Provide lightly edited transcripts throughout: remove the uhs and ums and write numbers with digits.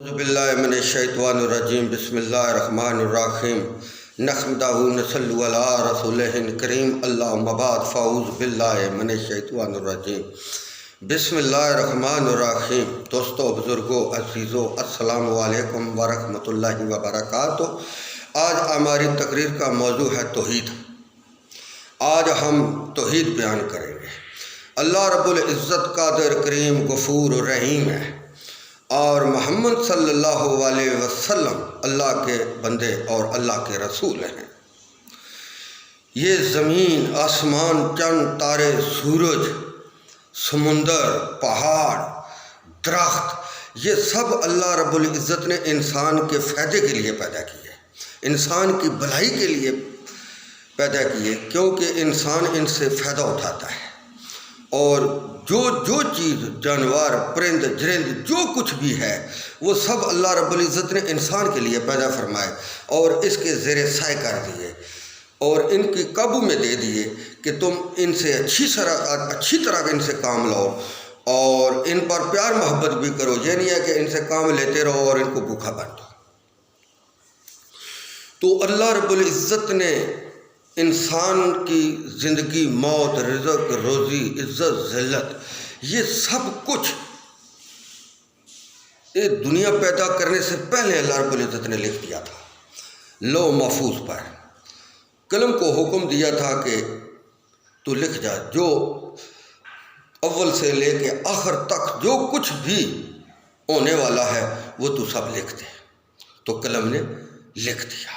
باللہ من الشیطان الرجیم بسم اللہ الرحمن الرحیم نحمدہ نصلی علی رسولہ الکریم اللہم بعد فاعوذ باللہ من الشیطان الرجیم بسم اللہ الرحمن الرحیم۔ دوستو، بزرگوں، عزیزوں، السلام علیکم ورحمۃ اللہ وبرکاتہ۔ آج ہماری تقریر کا موضوع ہے توحید۔ آج ہم توحید بیان کریں گے۔ اللہ رب العزت قادر، کریم، غفور، رحیم ہے، اور محمد صلی اللہ علیہ وسلم اللہ کے بندے اور اللہ کے رسول ہیں۔ یہ زمین، آسمان، چند، تارے، سورج، سمندر، پہاڑ، درخت، یہ سب اللہ رب العزت نے انسان کے فائدے کے لیے پیدا کیے، انسان کی بھلائی کے لیے پیدا کیے، کیونکہ انسان ان سے فائدہ اٹھاتا ہے۔ اور جو چیز، جانور، پرند، جرند، جو کچھ بھی ہے، وہ سب اللہ رب العزت نے انسان کے لیے پیدا فرمائے اور اس کے زیر سائے کر دیے اور ان کی قابو میں دے دیے کہ تم ان سے اچھی طرح ان سے کام لو اور ان پر پیار محبت بھی کرو۔ یہ نہیں ہے کہ ان سے کام لیتے رہو اور ان کو بھوکا بن دو۔ تو اللہ رب العزت نے انسان کی زندگی، موت، رزق، روزی، عزت، ذلت، یہ سب کچھ یہ دنیا پیدا کرنے سے پہلے اللہ رب العزت نے لکھ دیا تھا لوح محفوظ پر۔ قلم کو حکم دیا تھا کہ تو لکھ جا، جو اول سے لے کے آخر تک جو کچھ بھی ہونے والا ہے وہ تو سب لکھ دے۔ تو قلم نے لکھ دیا۔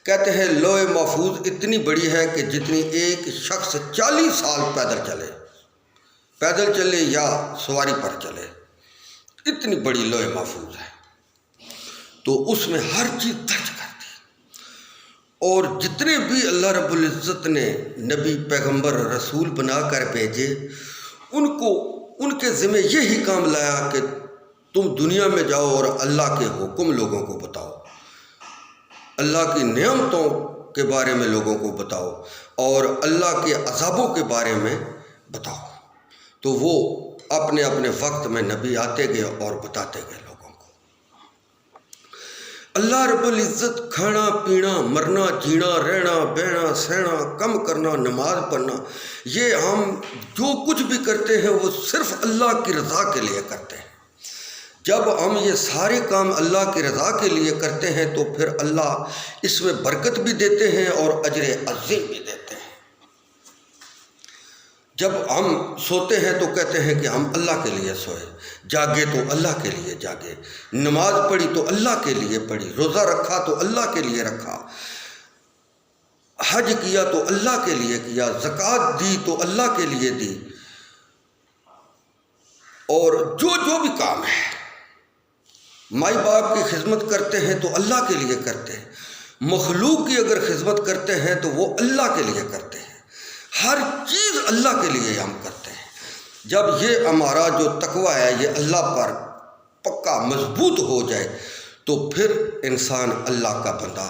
کہتے ہیں لوح محفوظ اتنی بڑی ہے کہ جتنی ایک شخص 40 سال پیدل چلے یا سواری پر چلے، اتنی بڑی لوح محفوظ ہے۔ تو اس میں ہر چیز درج کر دی، اور جتنے بھی اللہ رب العزت نے نبی، پیغمبر، رسول بنا کر بھیجے، ان کے ذمہ یہی کام لایا کہ تم دنیا میں جاؤ اور اللہ کے حکم لوگوں کو بتاؤ، اللہ کی نعمتوں کے بارے میں لوگوں کو بتاؤ اور اللہ کے عذابوں کے بارے میں بتاؤ۔ تو وہ اپنے اپنے وقت میں نبی آتے گئے اور بتاتے گئے لوگوں کو۔ اللہ رب العزت کھانا پینا، مرنا جینا، رہنا بہنا، سہنا، کم کرنا، نماز پڑھنا، یہ ہم جو کچھ بھی کرتے ہیں وہ صرف اللہ کی رضا کے لیے کرتے ہیں۔ جب ہم یہ سارے کام اللہ کی رضا کے لیے کرتے ہیں تو پھر اللہ اس میں برکت بھی دیتے ہیں اور اجر عظیم بھی دیتے ہیں۔ جب ہم سوتے ہیں تو کہتے ہیں کہ ہم اللہ کے لیے سوئے، جاگے تو اللہ کے لیے جاگے، نماز پڑھی تو اللہ کے لیے پڑھی، روزہ رکھا تو اللہ کے لیے رکھا، حج کیا تو اللہ کے لیے کیا، زکوٰۃ دی تو اللہ کے لیے دی، اور جو بھی کام ہے، مائی باپ کی خدمت کرتے ہیں تو اللہ کے لیے کرتے ہیں، مخلوق کی اگر خدمت کرتے ہیں تو وہ اللہ کے لیے کرتے ہیں، ہر چیز اللہ کے لیے ہم کرتے ہیں۔ جب یہ ہمارا جو تقویٰ ہے یہ اللہ پر پکا مضبوط ہو جائے تو پھر انسان اللہ کا بندہ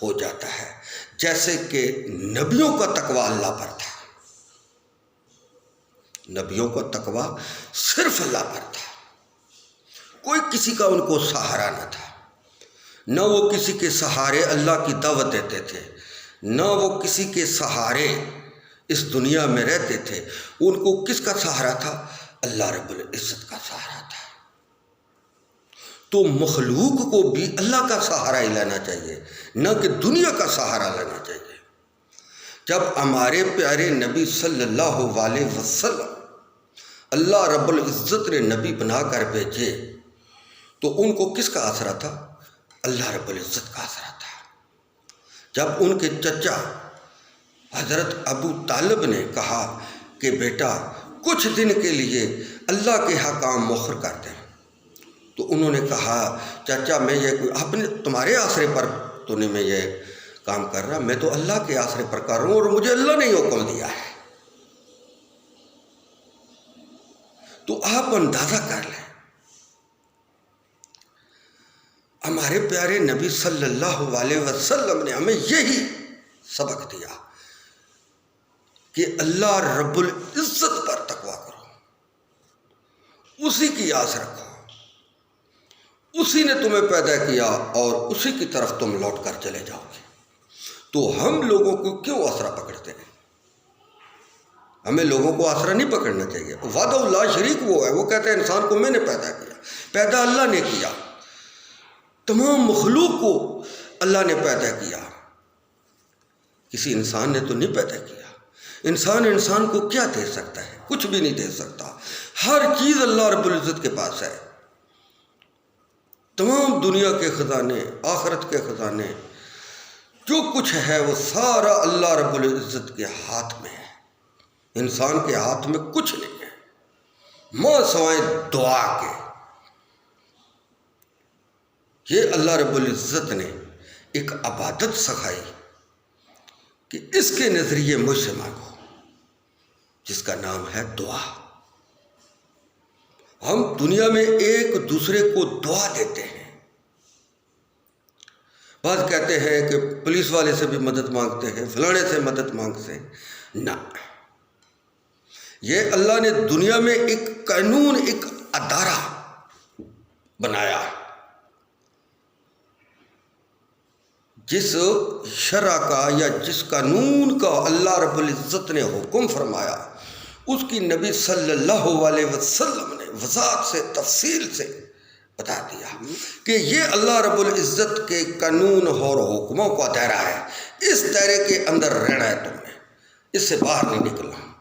ہو جاتا ہے، جیسے کہ نبیوں کا تقویٰ اللہ پر تھا۔ نبیوں کا تقویٰ صرف اللہ پر تھا، کوئی کسی کا ان کو سہارا نہ تھا، نہ وہ کسی کے سہارے اللہ کی دعوت دیتے تھے، نہ وہ کسی کے سہارے اس دنیا میں رہتے تھے۔ ان کو کس کا سہارا تھا؟ اللہ رب العزت کا سہارا تھا۔ تو مخلوق کو بھی اللہ کا سہارا ہی لینا چاہیے، نہ کہ دنیا کا سہارا لینا چاہیے۔ جب ہمارے پیارے نبی صلی اللہ علیہ وسلم اللہ رب العزت نے نبی بنا کر بھیجے تو ان کو کس کا آسرا تھا؟ اللہ رب العزت کا آسرا تھا۔ جب ان کے چچا حضرت ابو طالب نے کہا کہ بیٹا کچھ دن کے لیے اللہ کے ہاں کام مؤخر کر دیں، تو انہوں نے کہا چچا میں یہ تمہارے آسرے پر تو نہیں میں یہ کام کر رہا، میں تو اللہ کے آسرے پر کر رہا ہوں اور مجھے اللہ نے حکم دیا ہے۔ تو آپ اندازہ کر لیں، ہمارے پیارے نبی صلی اللہ علیہ وسلم نے ہمیں یہی سبق دیا کہ اللہ رب العزت پر تقویٰ کرو، اسی کی آس رکھو، اسی نے تمہیں پیدا کیا اور اسی کی طرف تم لوٹ کر چلے جاؤ گے۔ تو ہم لوگوں کو کیوں آسرا پکڑتے ہیں؟ ہمیں لوگوں کو آسرا نہیں پکڑنا چاہیے۔ وحدہ لا شریک وہ ہے، وہ کہتے ہیں انسان کو میں نے پیدا کیا، پیدا اللہ نے کیا، تمام مخلوق کو اللہ نے پیدا کیا، کسی انسان نے تو نہیں پیدا کیا۔ انسان کو کیا دے سکتا ہے؟ کچھ بھی نہیں دے سکتا۔ ہر چیز اللہ رب العزت کے پاس ہے، تمام دنیا کے خزانے، آخرت کے خزانے، جو کچھ ہے وہ سارا اللہ رب العزت کے ہاتھ میں ہے، انسان کے ہاتھ میں کچھ نہیں ہے ماں سوائے دعا کے۔ یہ اللہ رب العزت نے ایک عبادت سکھائی کہ اس کے نظریے مجھ سے مانگو، جس کا نام ہے دعا۔ ہم دنیا میں ایک دوسرے کو دعا دیتے ہیں، بعض کہتے ہیں کہ پولیس والے سے بھی مدد مانگتے ہیں، فلانے سے مدد مانگتے ہیں۔ نہ، یہ اللہ نے دنیا میں ایک قانون، ایک ادارہ بنایا، جس شرع کا یا جس قانون کا اللہ رب العزت نے حکم فرمایا، اس کی نبی صلی اللہ علیہ وسلم نے وضاحت سے، تفصیل سے بتا دیا کہ یہ اللہ رب العزت کے قانون اور حکموں کا دائرہ ہے، اس دائرے کے اندر رہنا ہے تم نے، اس سے باہر نہیں نکلنا۔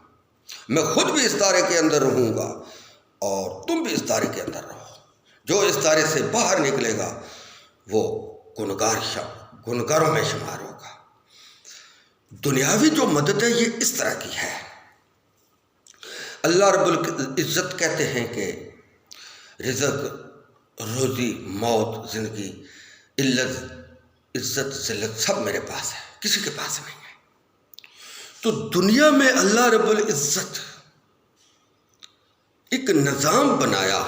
میں خود بھی اس دائرے کے اندر رہوں گا اور تم بھی اس دائرے کے اندر رہو۔ جو اس دائرے سے باہر نکلے گا وہ گنہگاروں میں شمار ہوگا۔ دنیاوی جو مدد ہے یہ اس طرح کی ہے۔ اللہ رب العزت کہتے ہیں کہ رزق، روزی، موت، زندگی، علت، عزت، ذلت سب میرے پاس ہے، کسی کے پاس نہیں ہے۔ تو دنیا میں اللہ رب العزت ایک نظام بنایا،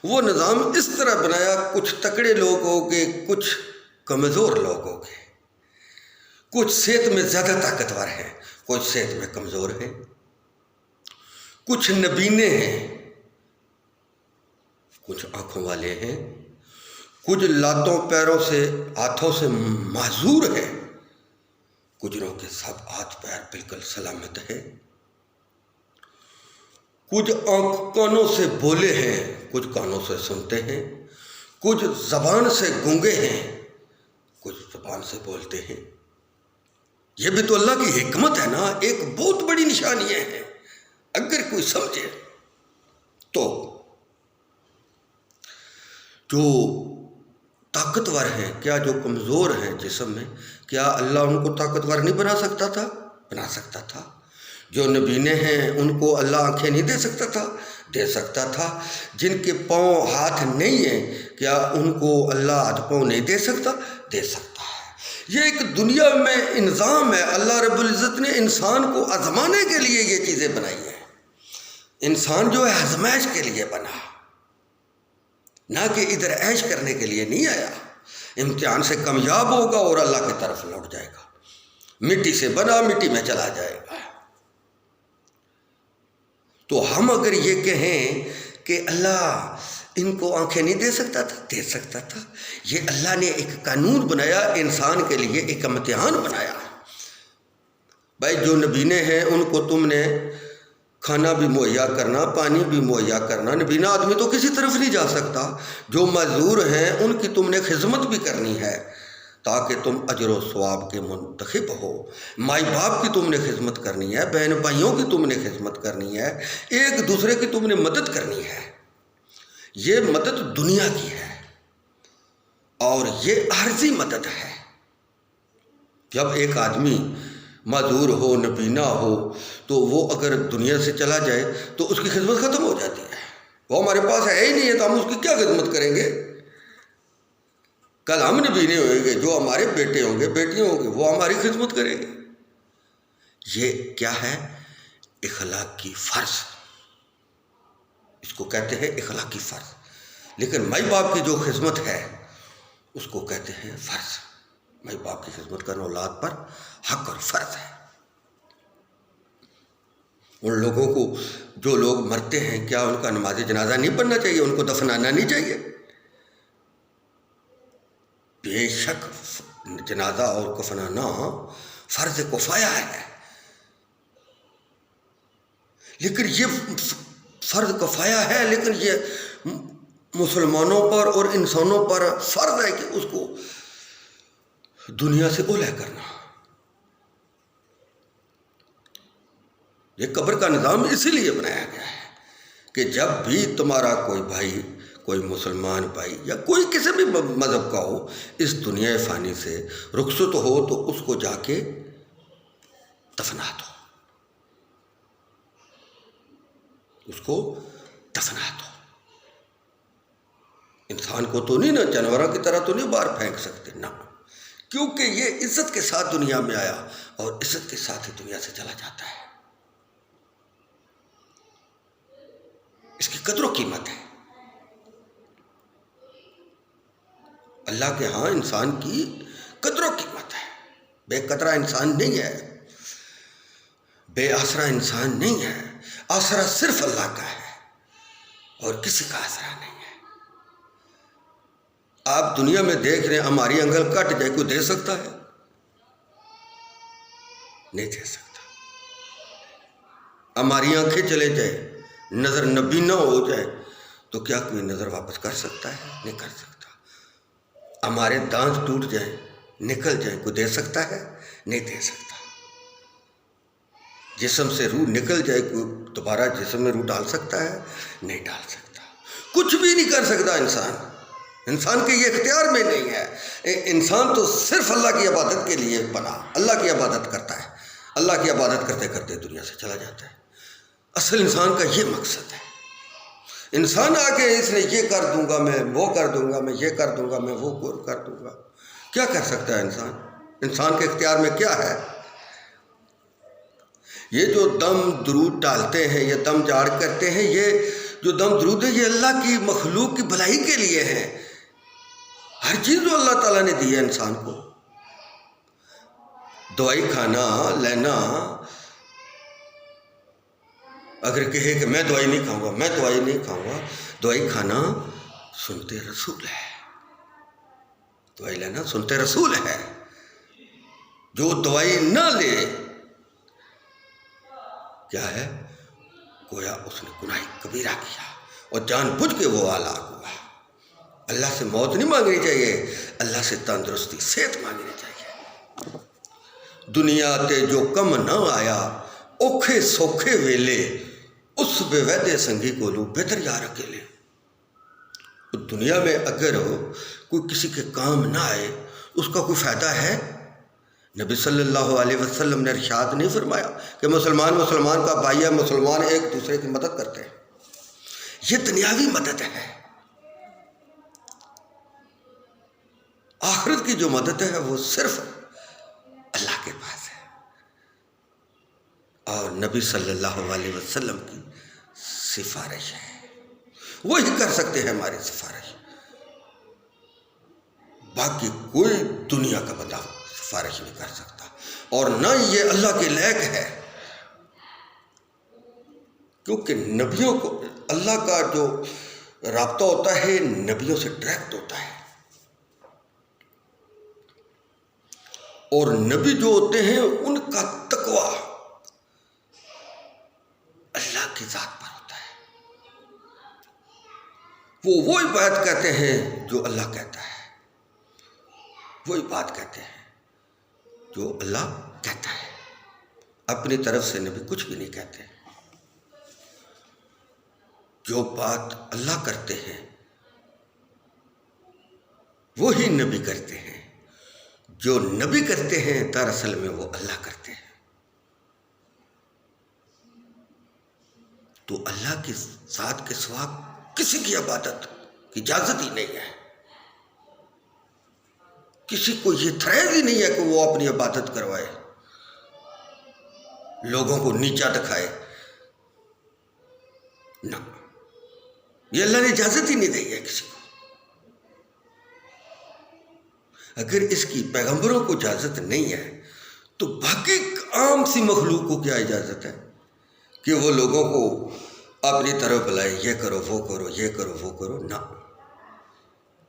وہ نظام اس طرح بنایا، کچھ تکڑے لوگوں کے، کچھ کمزور لوگوں کے، کچھ صحت میں زیادہ طاقتور ہیں، کچھ صحت میں کمزور ہیں، کچھ نبینے ہیں، کچھ آنکھوں والے ہیں، کچھ لاتوں پیروں سے، ہاتھوں سے معذور ہیں، کچھوں کے سب ہاتھ پیر بالکل سلامت ہیں، کچھ کانوں سے بولے ہیں، کچھ کانوں سے سنتے ہیں، کچھ زبان سے گونگے ہیں، کچھ زبان سے بولتے ہیں۔ یہ بھی تو اللہ کی حکمت ہے نا، ایک بہت بڑی نشانیاں ہیں، اگر کوئی سمجھے تو۔ جو طاقتور ہیں، کیا جو کمزور ہیں جسم میں، کیا اللہ ان کو طاقتور نہیں بنا سکتا تھا؟ بنا سکتا تھا۔ جو نبینے ہیں ان کو اللہ آنکھیں نہیں دے سکتا تھا؟ دے سکتا تھا۔ جن کے پاؤں ہاتھ نہیں ہیں، کیا ان کو اللہ ہاتھ پاؤں نہیں دے سکتا؟ دے سکتا ہے۔ یہ ایک دنیا میں انظام ہے، اللہ رب العزت نے انسان کو آزمانے کے لیے یہ چیزیں بنائی ہیں۔ انسان جو ہے آزمائش کے لیے بنا، نہ کہ ادھر عیش کرنے کے لیے نہیں آیا۔ امتحان سے کامیاب ہوگا اور اللہ کی طرف لوٹ جائے گا۔ مٹی سے بنا، مٹی میں چلا جائے گا۔ تو ہم اگر یہ کہیں کہ اللہ ان کو آنکھیں نہیں دے سکتا تھا، دے سکتا تھا۔ یہ اللہ نے ایک قانون بنایا، انسان کے لیے ایک امتحان بنایا۔ بھائی جو نبینے ہیں ان کو تم نے کھانا بھی مہیا کرنا، پانی بھی مہیا کرنا۔ نبینا آدمی تو کسی طرف نہیں جا سکتا۔ جو معذور ہیں ان کی تم نے خدمت بھی کرنی ہے تاکہ تم اجر و ثواب کے منتخب ہو۔ مائی باپ کی تم نے خدمت کرنی ہے، بہن بھائیوں کی تم نے خدمت کرنی ہے، ایک دوسرے کی تم نے مدد کرنی ہے۔ یہ مدد دنیا کی ہے اور یہ عارضی مدد ہے۔ جب ایک آدمی معذور ہو، نبینا ہو، تو وہ اگر دنیا سے چلا جائے تو اس کی خدمت ختم ہو جاتی ہے۔ وہ ہمارے پاس ہے ہی نہیں ہے تو ہم اس کی کیا خدمت کریں گے؟ کل ہم نبینے ہوئیں گے، جو ہمارے بیٹے ہوں گے، بیٹیاں ہوں گے، وہ ہماری خدمت کریں گے۔ یہ کیا ہے؟ اخلاقی فرض، اس کو کہتے ہیں اخلاقی فرض۔ لیکن مائی باپ کی جو خدمت ہے اس کو کہتے ہیں فرض۔ مائی باپ کی خدمت کرنا اولاد پر حق اور فرض ہے۔ ان لوگوں کو، جو لوگ مرتے ہیں، کیا ان کا نماز جنازہ نہیں پڑھنا چاہیے؟ ان کو دفنانا نہیں چاہیے؟ بے شک جنازہ اور کفنانا فرض کفایہ ہے، لیکن یہ فرض کفایہ ہے، لیکن یہ مسلمانوں پر اور انسانوں پر فرض ہے کہ اس کو دنیا سے اولیٰ کرنا۔ یہ قبر کا نظام اسی لیے بنایا گیا ہے کہ جب بھی تمہارا کوئی بھائی، کوئی مسلمان بھائی یا کوئی کسی بھی مذہب کا ہو، اس دنیا فانی سے رخصت ہو تو اس کو جا کے دفنا دو، اس کو دفنا دو۔ انسان کو تو نہیں، نہ جانوروں کی طرح تو نہیں باہر پھینک سکتے، نہ، کیونکہ یہ عزت کے ساتھ دنیا میں آیا اور عزت کے ساتھ ہی دنیا سے چلا جاتا ہے۔ اس کی قدر و قیمت ہے۔ اللہ کے ہاں انسان کی قدر و قیمت ہے، بے قدرہ انسان نہیں ہے، بے آسرا انسان نہیں ہے، آسرا صرف اللہ کا ہے اور کسی کا آسرا نہیں ہے۔ آپ دنیا میں دیکھ رہے ہیں، ہماری انگل کٹ جائے کوئی دے سکتا ہے؟ نہیں دے سکتا۔ ہماری آنکھیں چلے جائے، نظر نبینا ہو جائے تو کیا کوئی نظر واپس کر سکتا ہے؟ نہیں کر سکتا۔ ہمارے دانت ٹوٹ جائیں، نکل جائیں، کوئی دے سکتا ہے؟ نہیں دے سکتا۔ جسم سے روح نکل جائے، کوئی دوبارہ جسم میں روح ڈال سکتا ہے؟ نہیں ڈال سکتا۔ کچھ بھی نہیں کر سکتا انسان کے یہ اختیار میں نہیں ہے۔ انسان تو صرف اللہ کی عبادت کے لیے بنا، اللہ کی عبادت کرتا ہے، اللہ کی عبادت کرتے کرتے دنیا سے چلا جاتا ہے۔ اصل انسان کا یہ مقصد ہے۔ انسان آ کے اس نے یہ کر دوں گا، میں وہ کر دوں گا، میں یہ کر دوں گا، میں وہ کر دوں گا، کیا کر سکتا ہے انسان؟ انسان کے اختیار میں کیا ہے؟ یہ جو دم درود ڈالتے ہیں، یہ دم جاڑ کرتے ہیں، یہ جو دم درود ہے یہ اللہ کی مخلوق کی بھلائی کے لیے ہے۔ ہر چیز جو اللہ تعالیٰ نے دی ہے انسان کو، دوائی کھانا لینا، اگر کہے کہ میں دوائی نہیں کھاؤں گا، میں دوائی نہیں کھاؤں گا، دوائی کھانا سنتے رسول ہے، دوائی لینا سنتے رسول ہے۔ جو دوائی نہ لے کیا ہے؟ گویا اس نے گناہ کبیرہ کیا اور جان بوجھ کے وہ ہلاک ہوا۔ اللہ سے موت نہیں مانگنی چاہیے، اللہ سے تندرستی، صحت مانگنی چاہیے۔ دنیا تے جو کم نہ آیا، اوکھے سوکھے ویلے، اس بے ویدے سنگی کو لو بہتر یار اکیلے۔ دنیا میں اگر کوئی کسی کے کام نہ آئے اس کا کوئی فائدہ ہے؟ نبی صلی اللہ علیہ وسلم نے ارشاد نہیں فرمایا کہ مسلمان کا بھائی ہے، مسلمان ایک دوسرے کی مدد کرتے ہیں؟ یہ دنیاوی مدد ہے۔ آخرت کی جو مدد ہے وہ صرف اللہ کے پاس ہے، اور نبی صلی اللہ علیہ وسلم کی سفارش ہے، وہی کر سکتے ہیں ہماری سفارش، باقی کوئی دنیا کا بندہ سفارش نہیں کر سکتا، اور نہ یہ اللہ کے لائق ہے، کیونکہ نبیوں کو اللہ کا جو رابطہ ہوتا ہے نبیوں سے ڈائریکٹ ہوتا ہے، اور نبی جو ہوتے ہیں ان کا تقویٰ اللہ کی ذات پر ہوتا ہے، وہ وہی بات کہتے ہیں جو اللہ کہتا ہے، وہی بات کہتے ہیں جو اللہ کہتا ہے، اپنی طرف سے نبی کچھ بھی نہیں کہتے۔ جو بات اللہ کرتے ہیں وہی نبی کرتے ہیں، جو نبی کرتے ہیں دراصل میں وہ اللہ کرتے ہیں۔ تو اللہ کی ذات کے سوا کسی کی عبادت کی اجازت ہی نہیں ہے، کسی کو یہ تھرائز ہی نہیں ہے کہ وہ اپنی عبادت کروائے، لوگوں کو نیچا دکھائے، نہ، یہ اللہ نے اجازت ہی نہیں دی ہے کسی کو۔ اگر اس کی پیغمبروں کو اجازت نہیں ہے تو باقی عام سی مخلوق کو کیا اجازت ہے کہ وہ لوگوں کو اپنی طرف بلائے، یہ کرو وہ کرو، یہ کرو وہ کرو؟ نہ،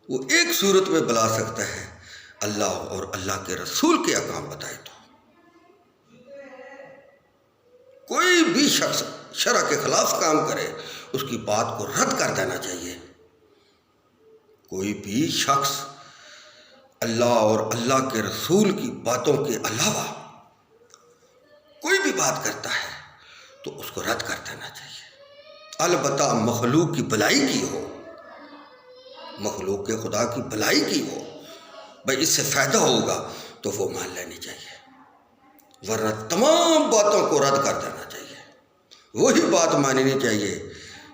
وہ ایک صورت میں بلا سکتا ہے اللہ اور اللہ کے رسول کے احکام بتائے تو کوئی بھی شخص شرع کے خلاف کام کرے اس کی بات کو رد کر دینا چاہیے۔ کوئی بھی شخص اللہ اور اللہ کے رسول کی باتوں کے علاوہ کوئی بھی بات کرتا ہے تو اس کو رد کر دینا چاہیے، البتہ مخلوق کی بھلائی کی ہو، مخلوق کے خدا کی بھلائی کی ہو، بھائی اس سے فائدہ ہوگا تو وہ مان لینی چاہیے، ورنہ تمام باتوں کو رد کر دینا چاہیے۔ وہی بات ماننی چاہیے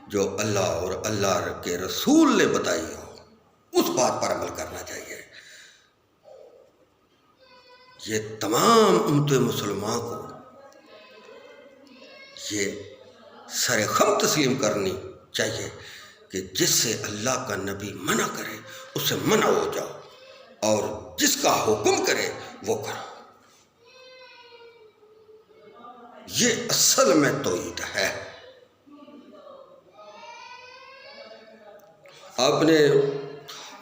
جو اللہ اور اللہ کے رسول نے بتائی ہو، اس بات پر عمل کرنا چاہیے۔ یہ تمام امت مسلمان کو یہ سر خم تسلیم کرنی چاہیے کہ جس سے اللہ کا نبی منع کرے اس سے منع ہو جاؤ، اور جس کا حکم کرے وہ کرو۔ یہ اصل میں توحید ہے۔ آپ نے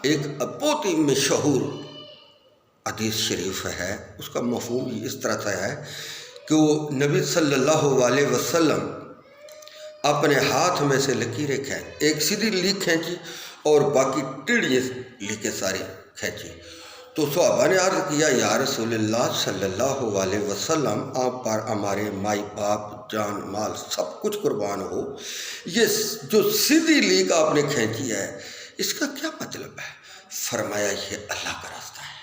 ایک بہت ہی مشہور حدیث شریف ہے، اس کا مفہوم اس طرح سے ہے کہ وہ نبی صلی اللہ علیہ وسلم اپنے ہاتھ میں سے لکیریں ایک سیدھی لیک کھینچی اور باقی ٹیڑھی لیکیں ساری کھینچی، تو صحابہ نے عرض کیا یا رسول اللہ صلی اللہ علیہ وسلم، آپ پر ہمارے مائی باپ جان مال سب کچھ قربان ہو، یہ جو سیدھی لیک آپ نے کھینچی ہے اس کا کیا مطلب ہے؟ فرمایا یہ اللہ کا راستہ ہے،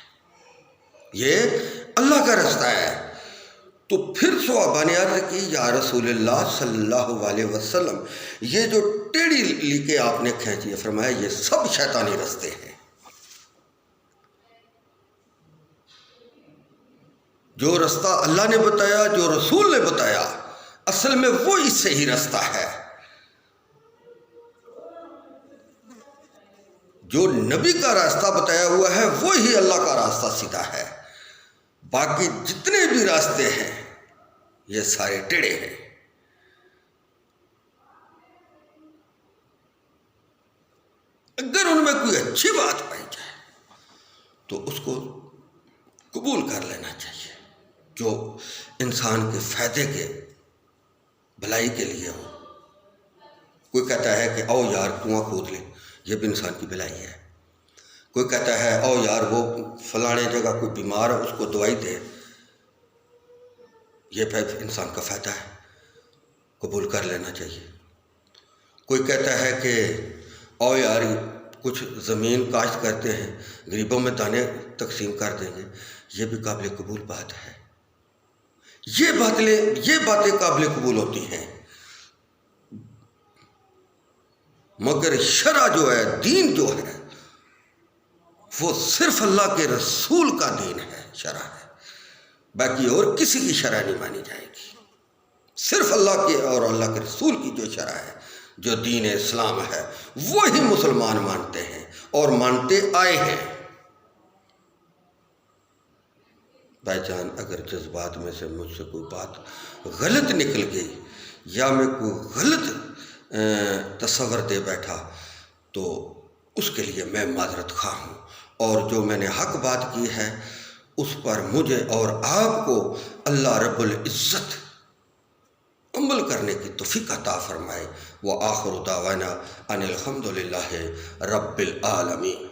یہ اللہ کا راستہ ہے۔ تو پھر صحابہ نے عرض کی یا رسول اللہ صلی اللہ علیہ وسلم، یہ جو ٹیڑھی لیکیں آپ نے کھینچی ہے، فرمایا یہ سب شیطانی راستے ہیں، جو راستہ اللہ نے بتایا، جو رسول نے بتایا، اصل میں وہی صحیح راستہ ہے۔ جو نبی کا راستہ بتایا ہوا ہے وہی اللہ کا راستہ سیدھا ہے، باقی جتنے بھی راستے ہیں یہ سارے ٹیڑھے ہیں۔ اگر ان میں کوئی اچھی بات پائی جائے تو اس کو قبول کر لینا چاہیے، جو انسان کے فائدے کے بھلائی کے لیے ہو۔ کوئی کہتا ہے کہ او یار کنواں کھود لے، یہ بھی انسان کی بھلائی ہے۔ کوئی کہتا ہے او یار وہ فلانے جگہ کوئی بیمار ہے اس کو دوائی دے، یہ پھر انسان کا فائدہ ہے، قبول کر لینا چاہیے۔ کوئی کہتا ہے کہ او یار کچھ زمین کاشت کرتے ہیں، غریبوں میں دانے تقسیم کر دیں گے، یہ بھی قابل قبول بات ہے۔ یہ باتیں قابل قبول ہوتی ہیں، مگر شرع جو ہے، دین جو ہے، وہ صرف اللہ کے رسول کا دین ہے، شرع ہے، باقی اور کسی کی شرع نہیں مانی جائے گی۔ صرف اللہ کے اور اللہ کے رسول کی جو شرع ہے، جو دین اسلام ہے، وہی مسلمان مانتے ہیں اور مانتے آئے ہیں۔ بھائی جان، اگر جذبات میں سے مجھ سے کوئی بات غلط نکل گئی یا میں کوئی غلط تصور دے بیٹھا تو اس کے لیے میں معذرت خواہ ہوں، اور جو میں نے حق بات کی ہے اس پر مجھے اور آپ کو اللہ رب العزت عمل کرنے کی توفیق عطا فرمائے۔ وآخر دعوانا ان الحمد للہ رب العالمین۔